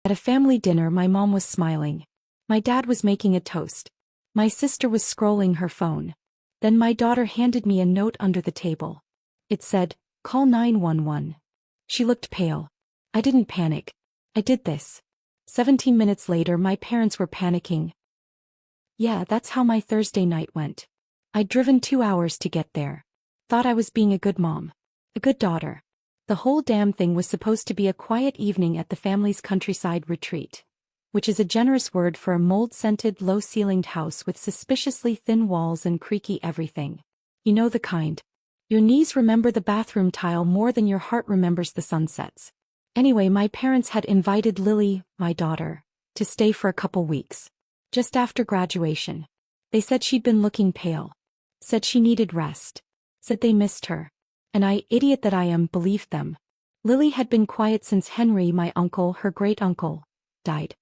At a family dinner, my mom was smiling. My dad was making a toast. My sister was scrolling her phone. Then my daughter handed me a note under the table. It said, "Call 911." She looked pale. I didn't panic. I did this. 17 minutes later, my parents were panicking. Yeah, that's how my Thursday night went. I'd driven 2 hours to get there. Thought I was being a good mom. A good daughter. The whole damn thing was supposed to be a quiet evening at the family's countryside retreat, which is a generous word for a mold-scented, low-ceilinged house with suspiciously thin walls and creaky everything. You know the kind. Your knees remember the bathroom tile more than your heart remembers the sunsets. Anyway, my parents had invited Lily, my daughter, to stay for a couple weeks. Just after graduation. They said she'd been looking pale. Said she needed rest. Said they missed her. And I, idiot that I am, believed them. Lily had been quiet since Henry, my uncle, her great-uncle, died.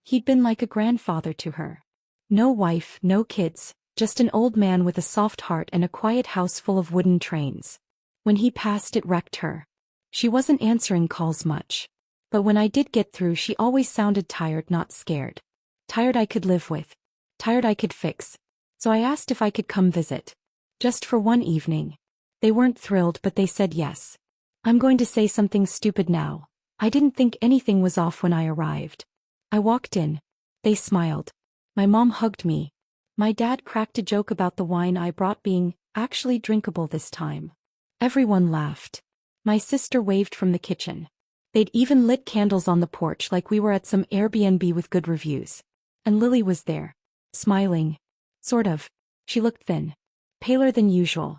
He'd been like a grandfather to her. No wife, no kids, just an old man with a soft heart and a quiet house full of wooden trains. When he passed, it wrecked her. She wasn't answering calls much. But when I did get through, she always sounded tired, not scared. Tired I could live with. Tired I could fix. So I asked if I could come visit. Just for one evening. They weren't thrilled, but they said yes. I'm going to say something stupid now. I didn't think anything was off when I arrived. I walked in. They smiled. My mom hugged me. My dad cracked a joke about the wine I brought being actually drinkable this time. Everyone laughed. My sister waved from the kitchen. They'd even lit candles on the porch like we were at some Airbnb with good reviews. And Lily was there. Smiling. Sort of. She looked thin. Paler than usual.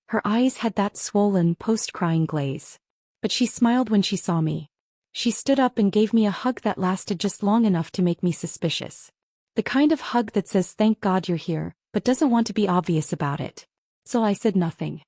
Her eyes had that swollen, post-crying glaze. But she smiled when she saw me. She stood up and gave me a hug that lasted just long enough to make me suspicious. The kind of hug that says thank God you're here, but doesn't want to be obvious about it. So I said nothing.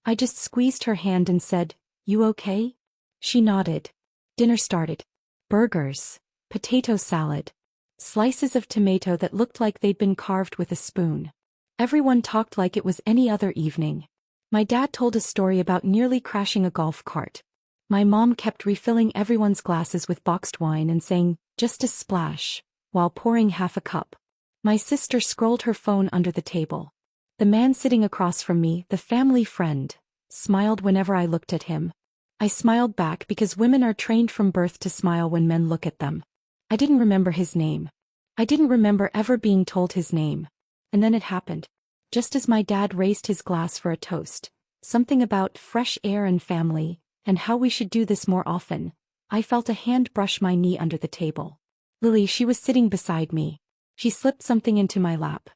I just squeezed her hand and said, "You okay?" She nodded. Dinner started. Burgers. Potato salad. Slices of tomato that looked like they'd been carved with a spoon. Everyone talked like it was any other evening. My dad told a story about nearly crashing a golf cart. My mom kept refilling everyone's glasses with boxed wine and saying, "Just a splash," while pouring half a cup. My sister scrolled her phone under the table. The man sitting across from me, the family friend, smiled whenever I looked at him. I smiled back because women are trained from birth to smile when men look at them. I didn't remember his name. I didn't remember ever being told his name. And then it happened. Just as my dad raised his glass for a toast, something about fresh air and family, and how we should do this more often, I felt a hand brush my knee under the table. Lily, she was sitting beside me. She slipped something into my lap.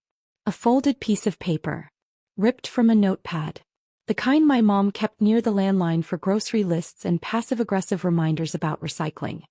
A folded piece of paper. Ripped from a notepad. The kind my mom kept near the landline for grocery lists and passive-aggressive reminders about recycling.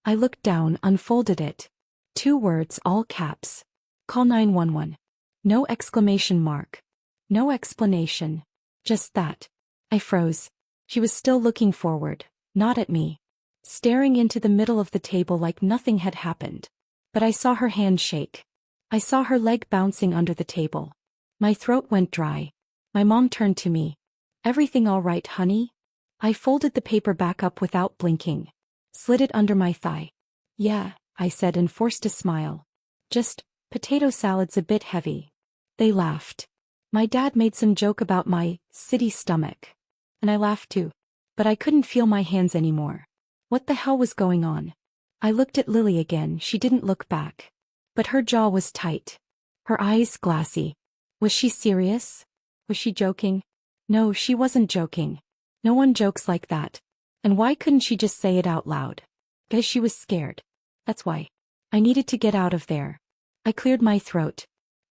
I looked down, unfolded it. 2 words, all caps. "Call 911. No exclamation mark. No explanation. Just that. I froze. She was still looking forward, not at me. Staring into the middle of the table like nothing had happened. But I saw her hand shake. I saw her leg bouncing under the table. My throat went dry. My mom turned to me. "Everything all right, honey?" I folded the paper back up without blinking. Slid it under my thigh. "Yeah," I said and forced a smile. "Just, potato salad's a bit heavy." They laughed. My dad made some joke about my city stomach. And I laughed too. But I couldn't feel my hands anymore. What the hell was going on? I looked at Lily again. She didn't look back. But her jaw was tight. Her eyes glassy. Was she serious? Was she joking? No, she wasn't joking. No one jokes like that. And why couldn't she just say it out loud? Because she was scared. That's why. I needed to get out of there. I cleared my throat.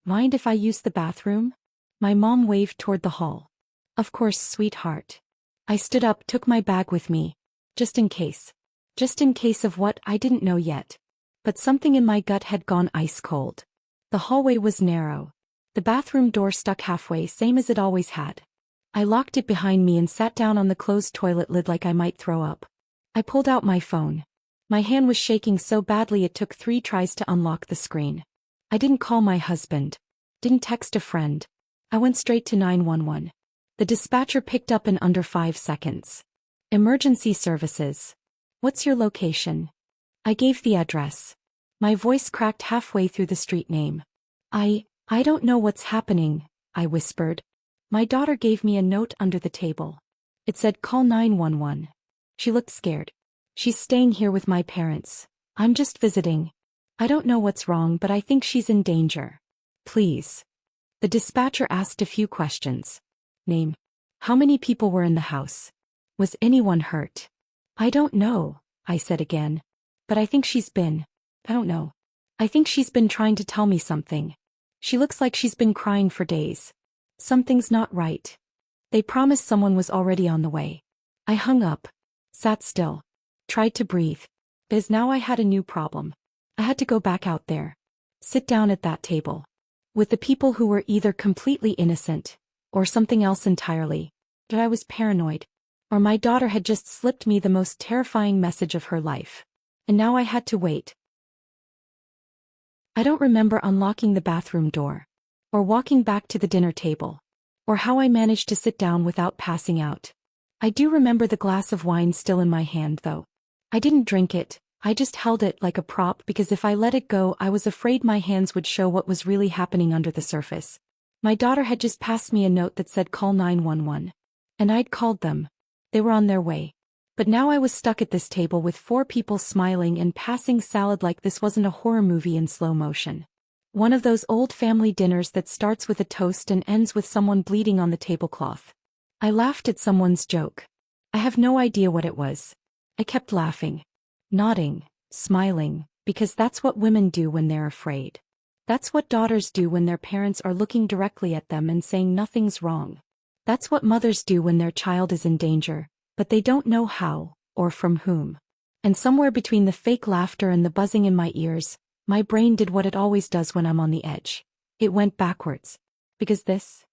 "Mind if I use the bathroom?" My mom waved toward the hall. "Of course, sweetheart." I stood up, took my bag with me. Just in case. Just in case of what, I didn't know yet. But something in my gut had gone ice cold. The hallway was narrow. The bathroom door stuck halfway, same as it always had. I locked it behind me and sat down on the closed toilet lid like I might throw up. I pulled out my phone. My hand was shaking so badly it took 3 tries to unlock the screen. I didn't call my husband. Didn't text a friend. I went straight to 911. The dispatcher picked up in under 5 seconds. "Emergency services. What's your location?" I gave the address. My voice cracked halfway through the street name. I don't know what's happening, I whispered. My daughter gave me a note under the table. It said call 911. She looked scared. She's staying here with my parents. I'm just visiting. I don't know what's wrong, but I think she's in danger. Please. The dispatcher asked a few questions. Name. How many people were in the house? Was anyone hurt? I don't know, I said again. But I think I don't know. I think she's been trying to tell me something. She looks like she's been crying for days. Something's not right. They promised someone was already on the way. I hung up, sat still, tried to breathe. Because now I had a new problem. I had to go back out there. Sit down at that table. With the people who were either completely innocent, or something else entirely. That I was paranoid. Or my daughter had just slipped me the most terrifying message of her life. And now I had to wait. I don't remember unlocking the bathroom door. Or walking back to the dinner table. Or how I managed to sit down without passing out. I do remember the glass of wine still in my hand though. I didn't drink it, I just held it like a prop because if I let it go I was afraid my hands would show what was really happening under the surface. My daughter had just passed me a note that said call 911. And I'd called them. They were on their way. But now I was stuck at this table with 4 people smiling and passing salad like this wasn't a horror movie in slow motion. One of those old family dinners that starts with a toast and ends with someone bleeding on the tablecloth. I laughed at someone's joke. I have no idea what it was. I kept laughing. Nodding, smiling, because that's what women do when they're afraid. That's what daughters do when their parents are looking directly at them and saying nothing's wrong. That's what mothers do when their child is in danger, but they don't know how, or from whom. And somewhere between the fake laughter and the buzzing in my ears, my brain did what it always does when I'm on the edge. It went backwards. Because this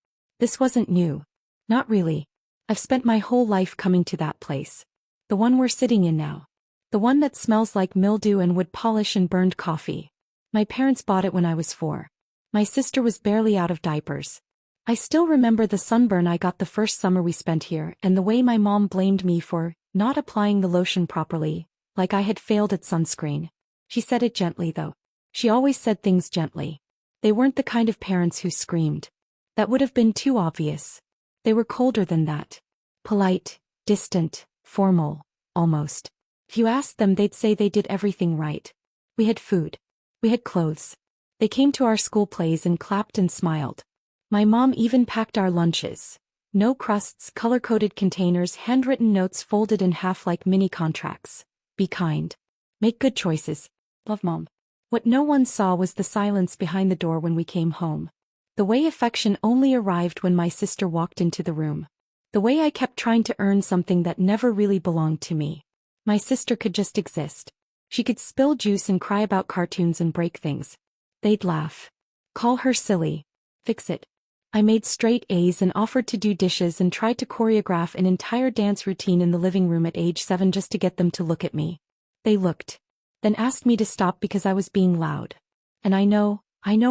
wasn't new. Not really. I've spent my whole life coming to that place. The one we're sitting in now. The one that smells like mildew and wood polish and burned coffee. My parents bought it when I was 4. My sister was barely out of diapers. I still remember the sunburn I got the first summer we spent here and the way my mom blamed me for not applying the lotion properly, like I had failed at sunscreen. She said it gently though. She always said things gently. They weren't the kind of parents who screamed. That would have been too obvious. They were colder than that. Polite, distant, formal, almost. If you asked them they'd say they did everything right. We had food. We had clothes. They came to our school plays and clapped and smiled. My mom even packed our lunches. No crusts, color-coded containers, handwritten notes folded in half like mini contracts. Be kind. Make good choices. Love Mom. What no one saw was the silence behind the door when we came home. The way affection only arrived when my sister walked into the room. The way I kept trying to earn something that never really belonged to me. My sister could just exist. She could spill juice and cry about cartoons and break things. They'd laugh. Call her silly. Fix it. I made straight A's and offered to do dishes and tried to choreograph an entire dance routine in the living room at age 7 just to get them to look at me. They looked. Then asked me to stop because I was being loud. And I know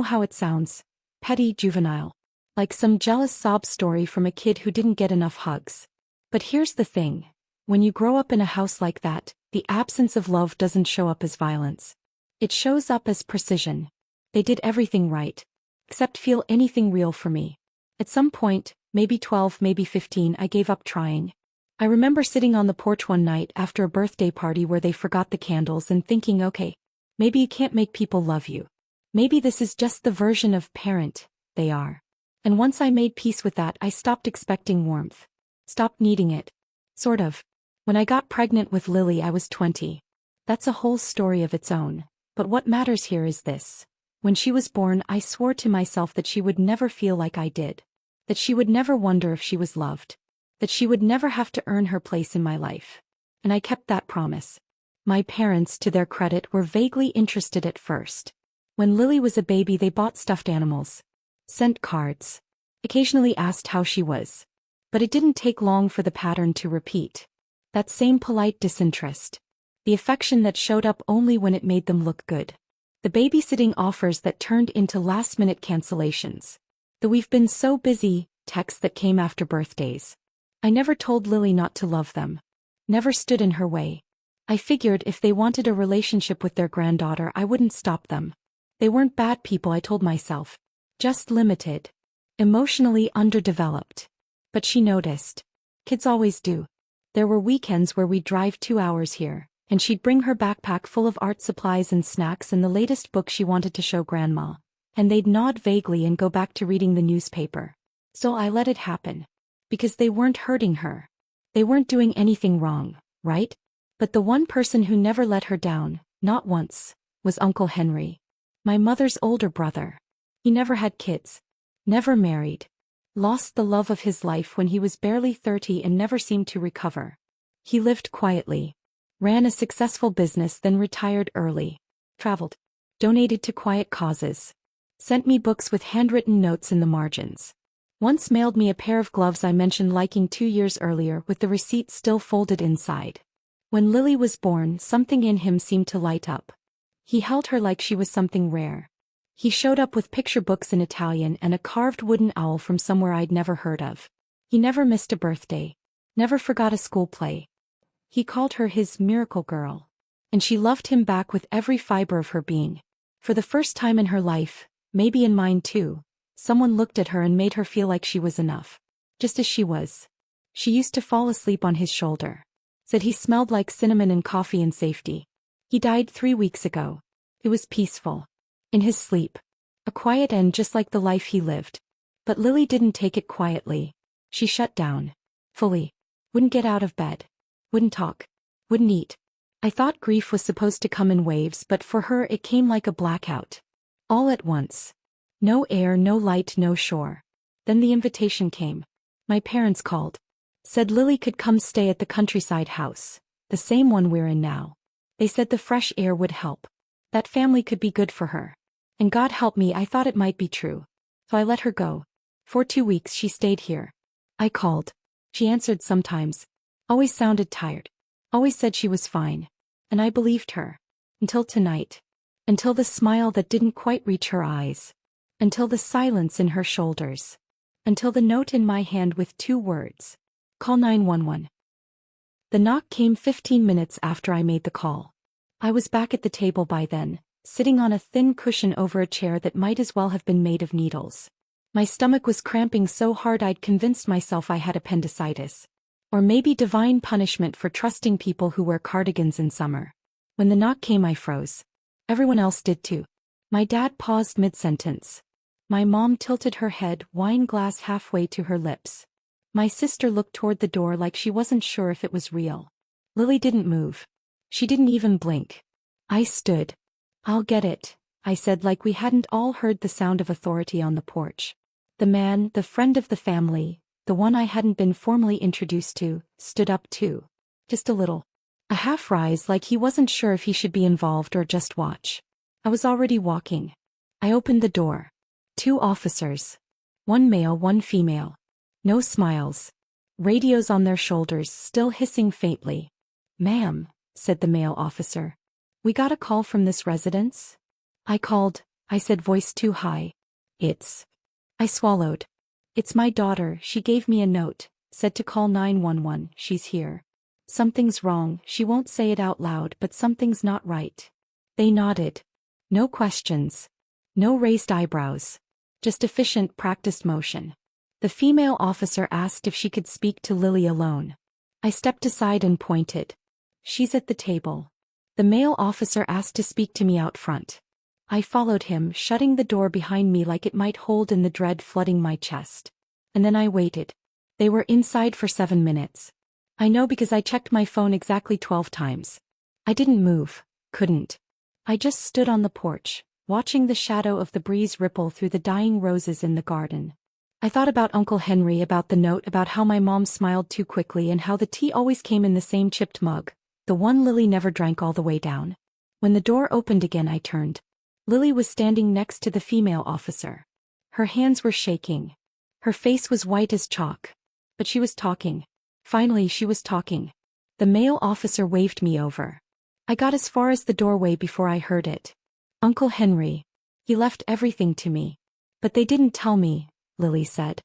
how it sounds. Petty, juvenile. Like some jealous sob story from a kid who didn't get enough hugs. But here's the thing. When you grow up in a house like that, the absence of love doesn't show up as violence. It shows up as precision. They did everything right. Except feel anything real for me. At some point, maybe 12, maybe 15, I gave up trying. I remember sitting on the porch one night after a birthday party where they forgot the candles and thinking, okay, maybe you can't make people love you. Maybe this is just the version of parent they are. And once I made peace with that, I stopped expecting warmth. Stopped needing it. Sort of. When I got pregnant with Lily, I was 20. That's a whole story of its own. But what matters here is this. When she was born, I swore to myself that she would never feel like I did. That she would never wonder if she was loved. That she would never have to earn her place in my life. And I kept that promise. My parents, to their credit, were vaguely interested at first. When Lily was a baby, they bought stuffed animals. Sent cards. Occasionally asked how she was. But it didn't take long for the pattern to repeat. That same polite disinterest. The affection that showed up only when it made them look good. The babysitting offers that turned into last-minute cancellations. The "we've been so busy" texts that came after birthdays. I never told Lily not to love them. Never stood in her way. I figured if they wanted a relationship with their granddaughter, I wouldn't stop them. They weren't bad people, I told myself. Just limited. Emotionally underdeveloped. But she noticed. Kids always do. There were weekends where we'd drive 2 hours here, and she'd bring her backpack full of art supplies and snacks and the latest book she wanted to show Grandma. And they'd nod vaguely and go back to reading the newspaper. So I let it happen. Because they weren't hurting her. They weren't doing anything wrong, right? But the one person who never let her down, not once, was Uncle Henry. My mother's older brother. He never had kids. Never married. Lost the love of his life when he was barely 30 and never seemed to recover. He lived quietly. Ran a successful business, then retired early. Traveled. Donated to quiet causes. Sent me books with handwritten notes in the margins. Once mailed me a pair of gloves I mentioned liking 2 years earlier with the receipt still folded inside. When Lily was born, something in him seemed to light up. He held her like she was something rare. He showed up with picture books in Italian and a carved wooden owl from somewhere I'd never heard of. He never missed a birthday. Never forgot a school play. He called her his miracle girl. And she loved him back with every fiber of her being. For the first time in her life, maybe in mine too, someone looked at her and made her feel like she was enough. Just as she was. She used to fall asleep on his shoulder. Said he smelled like cinnamon and coffee and safety. He died 3 weeks ago. It was peaceful. In his sleep. A quiet end just like the life he lived. But Lily didn't take it quietly. She shut down. Fully. Wouldn't get out of bed. Wouldn't talk. Wouldn't eat. I thought grief was supposed to come in waves, but for her it came like a blackout. All at once. No air, no light, no shore. Then the invitation came. My parents called. Said Lily could come stay at the countryside house. The same one we're in now. They said the fresh air would help. That family could be good for her. And God help me, I thought it might be true. So I let her go. For 2 weeks she stayed here. I called. She answered sometimes. Always sounded tired. Always said she was fine. And I believed her. Until tonight. Until the smile that didn't quite reach her eyes. Until the silence in her shoulders. Until the note in my hand with 2 words. Call 911. The knock came 15 minutes after I made the call. I was back at the table by then, sitting on a thin cushion over a chair that might as well have been made of needles. My stomach was cramping so hard I'd convinced myself I had appendicitis. Or maybe divine punishment for trusting people who wear cardigans in summer. When the knock came I froze. Everyone else did too. My dad paused mid-sentence. My mom tilted her head, wine glass halfway to her lips. My sister looked toward the door like she wasn't sure if it was real. Lily didn't move. She didn't even blink. I stood. I'll get it, I said like we hadn't all heard the sound of authority on the porch. The man, the friend of the family, the one I hadn't been formally introduced to, stood up too. Just a little. A half rise like he wasn't sure if he should be involved or just watch. I was already walking. I opened the door. 2 officers. 1 male, 1 female. No smiles. Radios on their shoulders, still hissing faintly. Ma'am, said the male officer. We got a call from this residence? I called, I said, voice too high. I swallowed. It's my daughter, she gave me a note, said to call 911, she's here. Something's wrong, she won't say it out loud, but something's not right. They nodded. No questions. No raised eyebrows. Just efficient, practiced motion. The female officer asked if she could speak to Lily alone. I stepped aside and pointed. She's at the table. The male officer asked to speak to me out front. I followed him, shutting the door behind me like it might hold in the dread flooding my chest. And then I waited. They were inside for 7 minutes. I know because I checked my phone exactly 12 times. I didn't move, couldn't. I just stood on the porch, watching the shadow of the breeze ripple through the dying roses in the garden. I thought about Uncle Henry, about the note, about how my mom smiled too quickly and how the tea always came in the same chipped mug, the one Lily never drank all the way down. When the door opened again I turned. Lily was standing next to the female officer. Her hands were shaking. Her face was white as chalk. But she was talking. Finally she was talking. The male officer waved me over. I got as far as the doorway before I heard it. Uncle Henry. He left everything to me. But they didn't tell me, Lily said.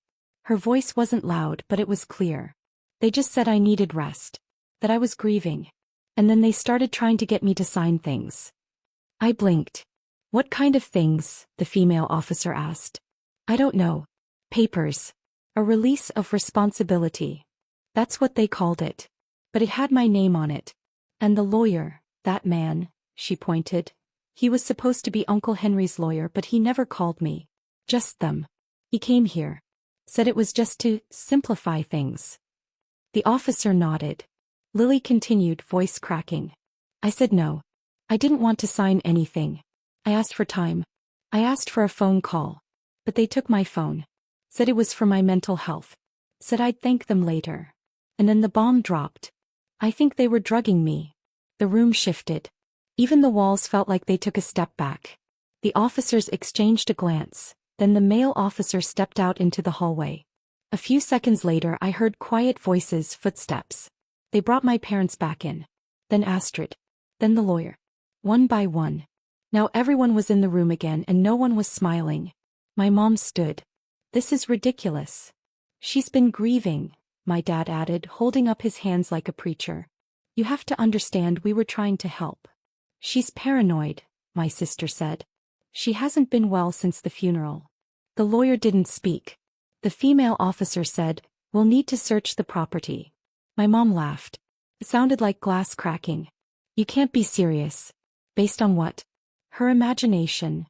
Her voice wasn't loud, but it was clear. They just said I needed rest. That I was grieving. And then they started trying to get me to sign things. I blinked. What kind of things? The female officer asked. I don't know. Papers. A release of responsibility. That's what they called it. But it had my name on it. And the lawyer, that man, she pointed. He was supposed to be Uncle Henry's lawyer, but he never called me. Just them. He came here. Said it was just to simplify things. The officer nodded. Lily continued, voice cracking. I said no. I didn't want to sign anything. I asked for time. I asked for a phone call. But they took my phone. Said it was for my mental health. Said I'd thank them later. And then the bomb dropped. I think they were drugging me. The room shifted. Even the walls felt like they took a step back. The officers exchanged a glance, then the male officer stepped out into the hallway. A few seconds later I heard quiet voices, footsteps. They brought my parents back in. Then Astrid. Then the lawyer. One by one. Now everyone was in the room again and no one was smiling. My mom stood. This is ridiculous. She's been grieving, my dad added, holding up his hands like a preacher. You have to understand, we were trying to help. She's paranoid, my sister said. She hasn't been well since the funeral. The lawyer didn't speak. The female officer said, we'll need to search the property. My mom laughed. It sounded like glass cracking. You can't be serious. Based on what? Her imagination.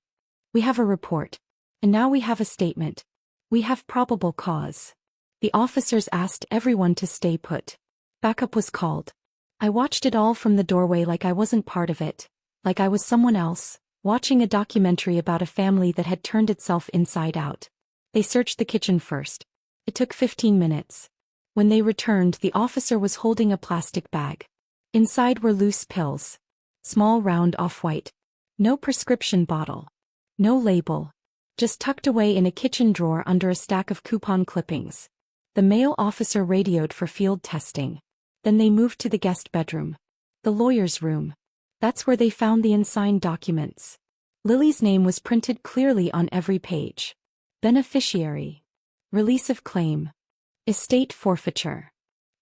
We have a report. And now we have a statement. We have probable cause. The officers asked everyone to stay put. Backup was called. I watched it all from the doorway like I wasn't part of it. Like I was someone else, watching a documentary about a family that had turned itself inside out. They searched the kitchen first. It took 15 minutes. When they returned, the officer was holding a plastic bag. Inside were loose pills. Small, round, off-white. No prescription bottle. No label. Just tucked away in a kitchen drawer under a stack of coupon clippings. The male officer radioed for field testing. Then they moved to the guest bedroom. The lawyer's room. That's where they found the unsigned documents. Lily's name was printed clearly on every page. Beneficiary. Release of claim. Estate forfeiture.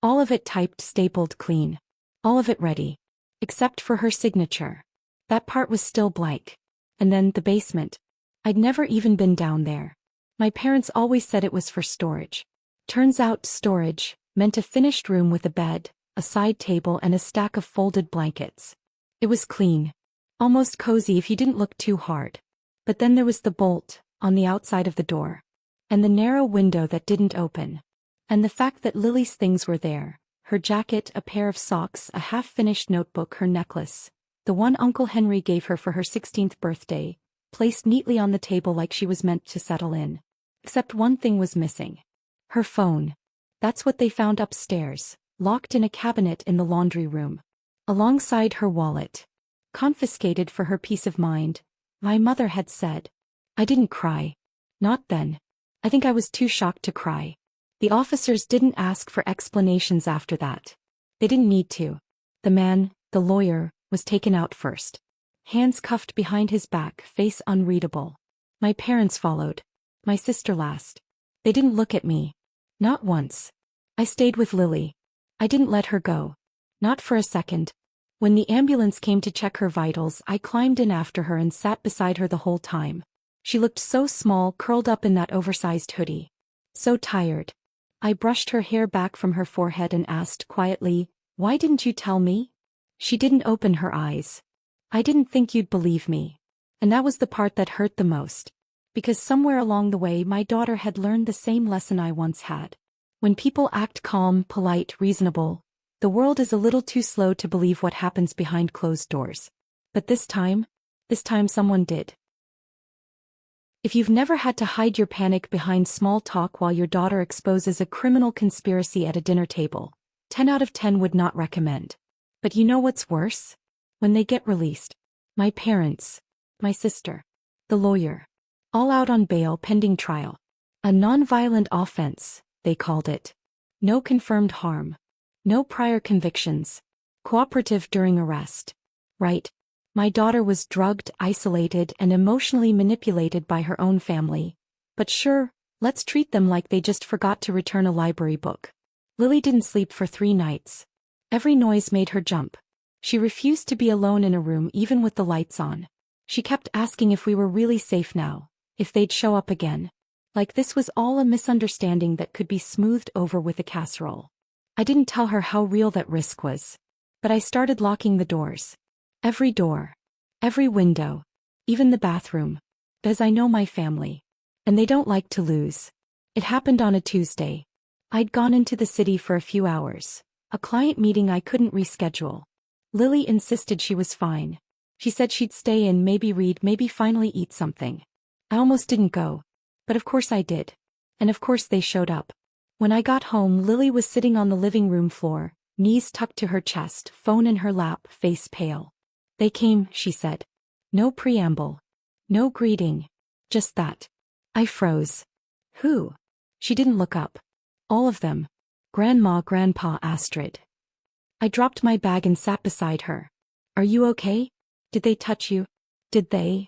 All of it typed, stapled clean. All of it ready. Except for her signature. That part was still blank. And then the basement. I'd never even been down there. My parents always said it was for storage. Turns out storage meant a finished room with a bed, a side table and a stack of folded blankets. It was clean. Almost cozy if you didn't look too hard. But then there was the bolt on the outside of the door. And the narrow window that didn't open. And the fact that Lily's things were there. Her jacket, a pair of socks, a half-finished notebook, her necklace. The one Uncle Henry gave her for her 16th birthday. Placed neatly on the table like she was meant to settle in. Except one thing was missing. Her phone. That's what they found upstairs, locked in a cabinet in the laundry room. Alongside her wallet. Confiscated for her peace of mind, my mother had said. I didn't cry. Not then. I think I was too shocked to cry. The officers didn't ask for explanations after that. They didn't need to. The man, the lawyer, was taken out first. Hands cuffed behind his back, face unreadable. My parents followed. My sister last. They didn't look at me. Not once. I stayed with Lily. I didn't let her go. Not for a second. When the ambulance came to check her vitals, I climbed in after her and sat beside her the whole time. She looked so small, curled up in that oversized hoodie. So tired. I brushed her hair back from her forehead and asked quietly, "Why didn't you tell me?" She didn't open her eyes. I didn't think you'd believe me. And that was the part that hurt the most. Because somewhere along the way my daughter had learned the same lesson I once had. When people act calm, polite, reasonable, the world is a little too slow to believe what happens behind closed doors. But this time someone did. If you've never had to hide your panic behind small talk while your daughter exposes a criminal conspiracy at a dinner table, 10 out of 10 would not recommend. But you know what's worse? When they get released. My parents. My sister. The lawyer. All out on bail pending trial. A non-violent offense, they called it. No confirmed harm. No prior convictions. Cooperative during arrest. Right. My daughter was drugged, isolated, and emotionally manipulated by her own family. But sure, let's treat them like they just forgot to return a library book. Lily didn't sleep for 3 nights. Every noise made her jump. She refused to be alone in a room even with the lights on. She kept asking if we were really safe now, if they'd show up again. Like this was all a misunderstanding that could be smoothed over with a casserole. I didn't tell her how real that risk was. But I started locking the doors. Every door. Every window. Even the bathroom. Because I know my family. And they don't like to lose. It happened on a Tuesday. I'd gone into the city for a few hours. A client meeting I couldn't reschedule. Lily insisted she was fine. She said she'd stay in, maybe read, maybe finally eat something. I almost didn't go. But of course I did. And of course they showed up. When I got home, Lily was sitting on the living room floor, knees tucked to her chest, phone in her lap, face pale. They came, she said. No preamble. No greeting. Just that. I froze. Who? She didn't look up. All of them. Grandma, Grandpa, Astrid. I dropped my bag and sat beside her. Are you okay? Did they touch you? Did they?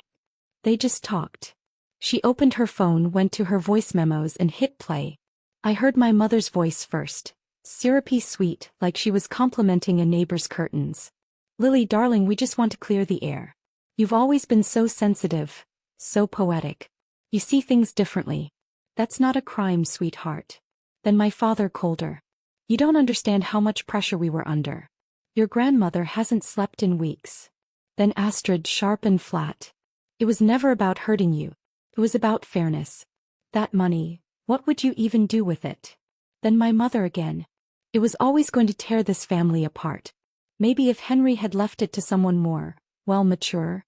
They just talked. She opened her phone, went to her voice memos and hit play. I heard my mother's voice first. Syrupy sweet, like she was complimenting a neighbor's curtains. Lily, darling, we just want to clear the air. You've always been so sensitive, so poetic. You see things differently. That's not a crime, sweetheart. Then my father, colder. You don't understand how much pressure we were under. Your grandmother hasn't slept in weeks. Then Astrid, sharp and flat. It was never about hurting you. It was about fairness. That money, what would you even do with it? Then my mother again. It was always going to tear this family apart. Maybe if Henry had left it to someone more, well, mature.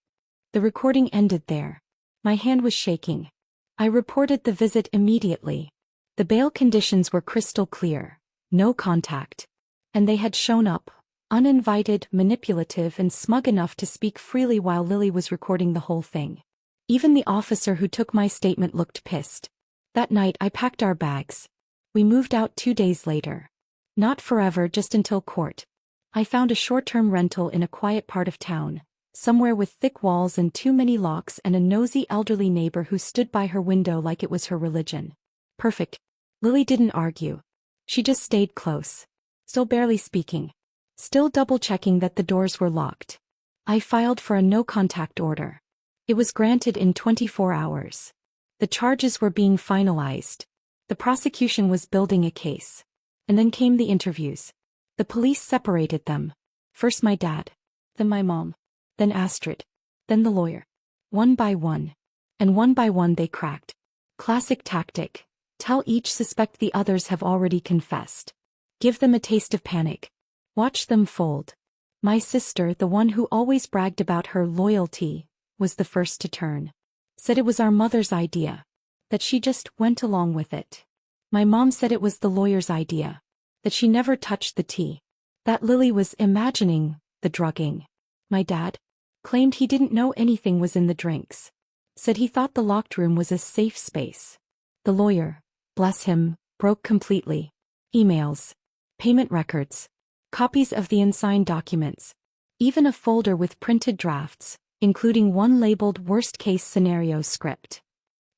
The recording ended there. My hand was shaking. I reported the visit immediately. The bail conditions were crystal clear. No contact. And they had shown up, uninvited, manipulative and smug enough to speak freely while Lily was recording the whole thing. Even the officer who took my statement looked pissed. That night I packed our bags. We moved out 2 days later. Not forever, just until court. I found a short-term rental in a quiet part of town, somewhere with thick walls and too many locks and a nosy elderly neighbor who stood by her window like it was her religion. Perfect. Lily didn't argue. She just stayed close. Still barely speaking. Still double-checking that the doors were locked. I filed for a no-contact order. It was granted in 24 hours. The charges were being finalized. The prosecution was building a case. And then came the interviews. The police separated them. First my dad. Then my mom. Then Astrid. Then the lawyer. One by one. And one by one they cracked. Classic tactic. Tell each suspect the others have already confessed. Give them a taste of panic. Watch them fold. My sister, the one who always bragged about her loyalty, was the first to turn. Said it was our mother's idea. That she just went along with it. My mom said it was the lawyer's idea. That she never touched the tea. That Lily was imagining the drugging. My dad claimed he didn't know anything was in the drinks. Said he thought the locked room was a safe space. The lawyer, bless him, broke completely. Emails. Payment records. Copies of the unsigned documents. Even a folder with printed drafts, including one labeled worst-case scenario script.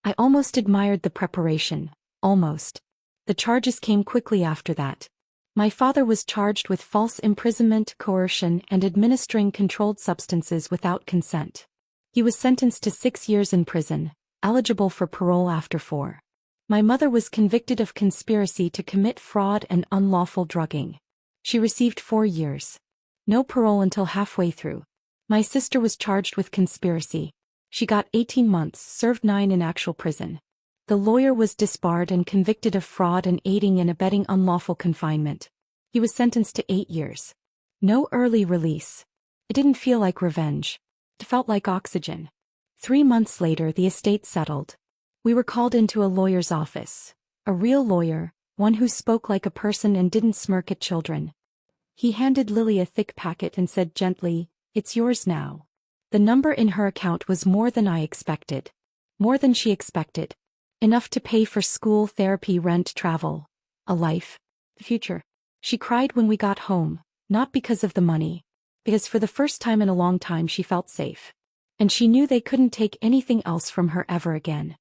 I almost admired the preparation. Almost. The charges came quickly after that. My father was charged with false imprisonment, coercion, and administering controlled substances without consent. He was sentenced to 6 years in prison, eligible for parole after 4. My mother was convicted of conspiracy to commit fraud and unlawful drugging. She received 4 years. No parole until halfway through. My sister was charged with conspiracy. She got 18 months, served 9 in actual prison. The lawyer was disbarred and convicted of fraud and aiding and abetting unlawful confinement. He was sentenced to 8 years. No early release. It didn't feel like revenge. It felt like oxygen. 3 months later, the estate settled. We were called into a lawyer's office. A real lawyer, one who spoke like a person and didn't smirk at children. He handed Lily a thick packet and said gently, "It's yours now." The number in her account was more than I expected. More than she expected. Enough to pay for school, therapy, rent, travel. A life. The future. She cried when we got home, not because of the money. Because for the first time in a long time she felt safe. And she knew they couldn't take anything else from her ever again.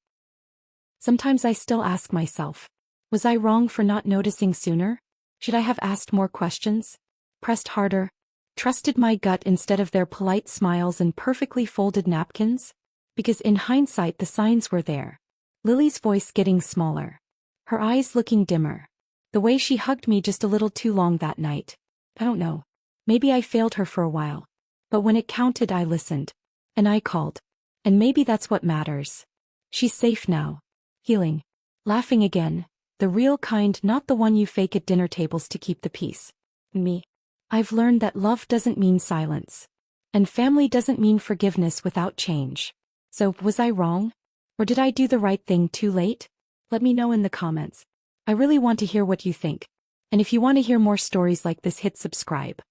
Sometimes I still ask myself, was I wrong for not noticing sooner? Should I have asked more questions? Pressed harder? Trusted my gut instead of their polite smiles and perfectly folded napkins? Because in hindsight the signs were there. Lily's voice getting smaller. Her eyes looking dimmer. The way she hugged me just a little too long that night. I don't know. Maybe I failed her for a while. But when it counted I listened. And I called. And maybe that's what matters. She's safe now. Healing. Laughing again. The real kind, not the one you fake at dinner tables to keep the peace. Me. I've learned that love doesn't mean silence. And family doesn't mean forgiveness without change. So, was I wrong? Or did I do the right thing too late? Let me know in the comments. I really want to hear what you think. And if you want to hear more stories like this, hit subscribe.